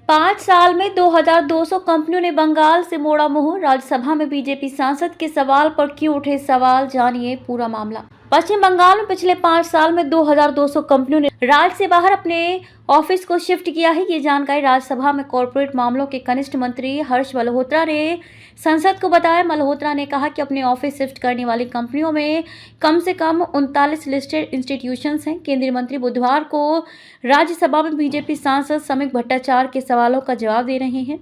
5 साल में 2200 कंपनियों ने बंगाल से मोड़ा मुंह। राज्यसभा में बीजेपी सांसद के सवाल पर क्यों उठे सवाल, जानिए पूरा मामला। पश्चिम बंगाल में पिछले 5 साल में 2200 कंपनियों ने राज्य से बाहर अपने ऑफिस को शिफ्ट किया है। ये जानकारी राज्यसभा में कॉर्पोरेट मामलों के कनिष्ठ मंत्री हर्ष मल्होत्रा ने संसद को बताया। मल्होत्रा ने कहा कि अपने ऑफिस शिफ्ट करने वाली कंपनियों में कम से कम 39 लिस्टेड इंस्टीट्यूशंस हैं। केंद्रीय मंत्री बुधवार को राज्यसभा में बीजेपी सांसद समीक भट्टाचार्य के सवालों का जवाब दे रहे हैं।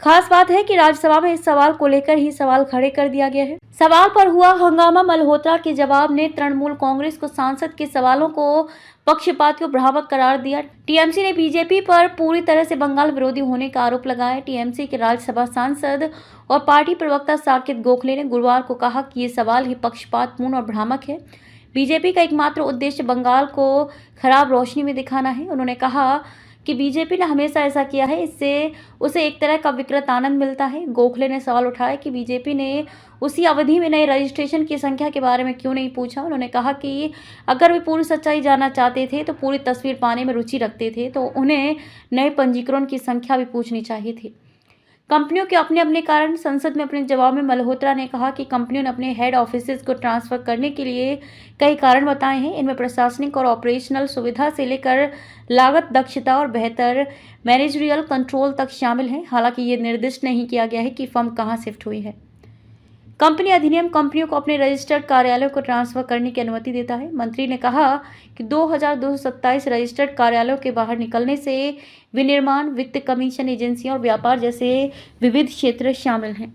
खास बात है कि राज्यसभा में इस सवाल को लेकर ही सवाल खड़े कर दिया गया है। सवाल पर हुआ हंगामा। मल्होत्रा के जवाब ने तृणमूल कांग्रेस को सांसद के सवालों को पक्षपाती और भ्रामक करार दिया। टीएमसी ने बीजेपी पर पूरी तरह से बंगाल विरोधी होने का आरोप लगाया। टीएमसी के राज्यसभा सांसद और पार्टी प्रवक्ता साकेत गोखले ने गुरुवार को कहा कि ये सवाल ही पक्षपातपूर्ण और भ्रामक है। बीजेपी का एकमात्र उद्देश्य बंगाल को खराब रोशनी में दिखाना है। उन्होंने कहा कि बीजेपी ने हमेशा ऐसा किया है, इससे उसे एक तरह का विकृत आनंद मिलता है। गोखले ने सवाल उठाया कि बीजेपी ने उसी अवधि में नए रजिस्ट्रेशन की संख्या के बारे में क्यों नहीं पूछा। उन्होंने कहा कि अगर वे पूरी सच्चाई जानना चाहते थे तो पूरी तस्वीर पाने में रुचि रखते थे तो उन्हें नए पंजीकरण की संख्या भी पूछनी चाहिए थी। कंपनियों के अपने अपने कारण। संसद में अपने जवाब में मल्होत्रा ने कहा कि कंपनियों ने अपने हेड ऑफिसेज को ट्रांसफर करने के लिए कई कारण बताए हैं। इनमें प्रशासनिक और ऑपरेशनल सुविधा से लेकर लागत, दक्षता और बेहतर मैनेजरियल कंट्रोल तक शामिल हैं। हालांकि ये निर्दिष्ट नहीं किया गया है कि फर्म कहां शिफ्ट हुई है। कंपनी अधिनियम कंपनियों को अपने रजिस्टर्ड कार्यालयों को ट्रांसफर करने की अनुमति देता है। मंत्री ने कहा कि 2227 रजिस्टर्ड कार्यालयों के बाहर निकलने से विनिर्माण, वित्त, कमीशन, एजेंसियां और व्यापार जैसे विविध क्षेत्र शामिल हैं।